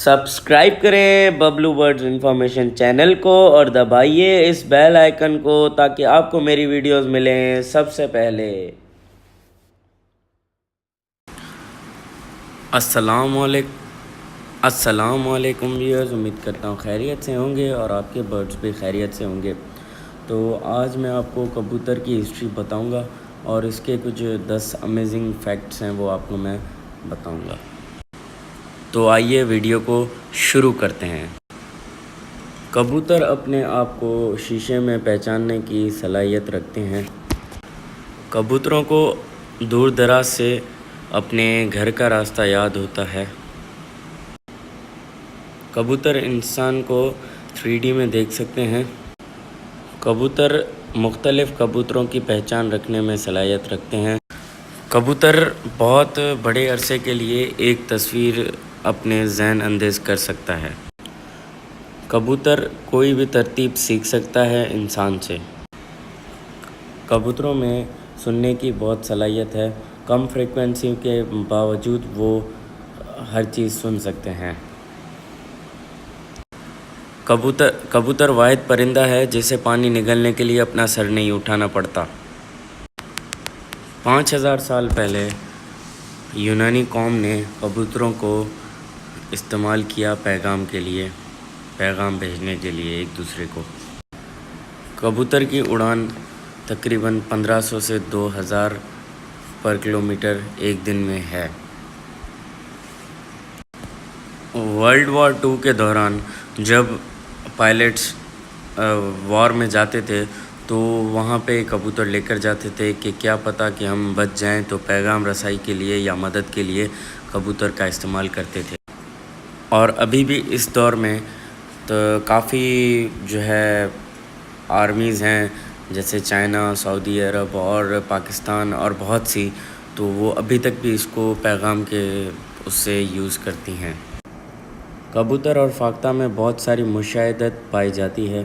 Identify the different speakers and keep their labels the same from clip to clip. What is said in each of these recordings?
Speaker 1: Subscribe کریں Bablu birds information channel کو اور دبائیے اس بیل آئیکن کو تاکہ آپ کو میری ویڈیوز ملیں سب سے پہلے۔ السلام علیکم ویورز، امید کرتا ہوں خیریت سے ہوں گے اور آپ کے برڈز بھی خیریت سے ہوں گے۔ تو آج میں آپ کو کبوتر کی ہسٹری بتاؤں گا اور اس کے کچھ 10 امیزنگ فیکٹس ہیں وہ آپ کو میں بتاؤں گا۔ تو آئیے ویڈیو کو شروع کرتے ہیں۔ کبوتر اپنے آپ کو شیشے میں پہچاننے کی صلاحیت رکھتے ہیں۔ کبوتروں کو دور دراز سے اپنے گھر کا راستہ یاد ہوتا ہے۔ کبوتر انسان کو 3D میں دیکھ سکتے ہیں۔ کبوتر مختلف کبوتروں کی پہچان رکھنے میں صلاحیت رکھتے ہیں۔ کبوتر بہت بڑے عرصے کے لیے ایک تصویر اپنے ذہن اندیز کر سکتا ہے۔ کبوتر کوئی بھی ترتیب سیکھ سکتا ہے انسان سے۔ کبوتروں میں سننے کی بہت صلاحیت ہے۔ کم فریکوینسی کے باوجود وہ ہر چیز سن سکتے ہیں۔ کبوتر واحد پرندہ ہے جسے پانی نگلنے کے لیے اپنا سر نہیں اٹھانا پڑتا۔ 5000 سال پہلے یونانی قوم نے کبوتروں کو استعمال کیا پیغام بھیجنے کے لیے ایک دوسرے کو۔ کبوتر کی اڑان تقریباً 1500 سے 2000 پر کلومیٹر ایک دن میں ہے۔ ورلڈ وار 2 کے دوران جب پائلٹس وار میں جاتے تھے تو وہاں پہ کبوتر لے کر جاتے تھے کہ کیا پتہ کہ ہم بچ جائیں، تو پیغام رسائی کے لیے یا مدد کے لیے کبوتر کا استعمال کرتے تھے۔ اور ابھی بھی اس دور میں تو کافی آرمیز ہیں جیسے چائنا، سعودی عرب اور پاکستان اور بہت سی، تو وہ ابھی تک بھی اس کو پیغام کے اس سے یوز کرتی ہیں۔ کبوتر اور فاختہ میں بہت ساری مشاہدت پائی جاتی ہے۔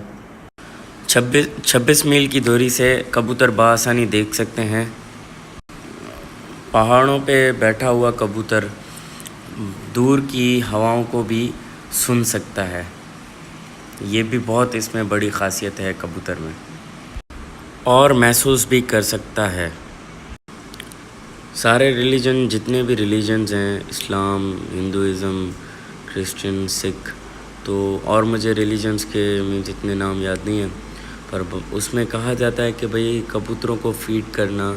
Speaker 1: 26 میل کی دوری سے کبوتر بآسانی دیکھ سکتے ہیں۔ پہاڑوں پہ بیٹھا ہوا کبوتر دور کی ہواؤں کو بھی سن سکتا ہے۔ یہ بھی بہت اس میں بڑی خاصیت ہے کبوتر میں، اور محسوس بھی کر سکتا ہے۔ سارے جتنے بھی ریلیجنز ہیں، اسلام، ہندوازم، کرسچن، سکھ، تو اور مجھے ریلیجنز کے جتنے نام یاد نہیں ہیں، پر اس میں کہا جاتا ہے کہ بھئی کبوتروں کو فیڈ کرنا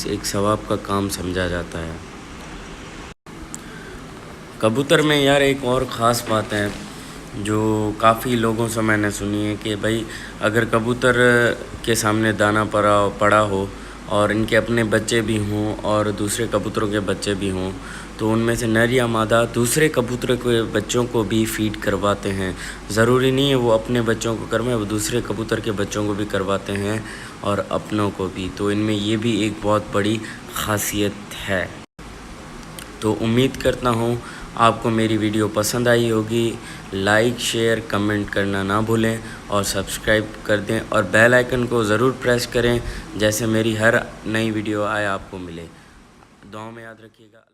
Speaker 1: ایک ثواب کا کام سمجھا جاتا ہے۔ کبوتر میں ایک اور خاص بات ہے جو کافی لوگوں سے میں نے سنی ہے کہ بھئی اگر کبوتر کے سامنے دانہ پڑا ہو اور ان کے اپنے بچے بھی ہوں اور دوسرے کبوتروں کے بچے بھی ہوں، تو ان میں سے نر یا مادہ دوسرے کبوتروں کے بچوں کو بھی فیڈ کرواتے ہیں۔ ضروری نہیں ہے وہ اپنے بچوں کو کروائیں، وہ دوسرے کبوتر کے بچوں کو بھی کرواتے ہیں اور اپنوں کو بھی، تو ان میں یہ بھی ایک بہت بڑی خاصیت ہے۔ تو امید کرتا ہوں آپ کو میری ویڈیو پسند آئی ہوگی۔ لائک، شیئر، کمنٹ کرنا نہ بھولیں اور سبسکرائب کر دیں اور بیل آئیکن کو ضرور پریس کریں جیسے میری ہر نئی ویڈیو آئے آپ کو ملے۔ دعاؤں میں یاد رکھیے گا۔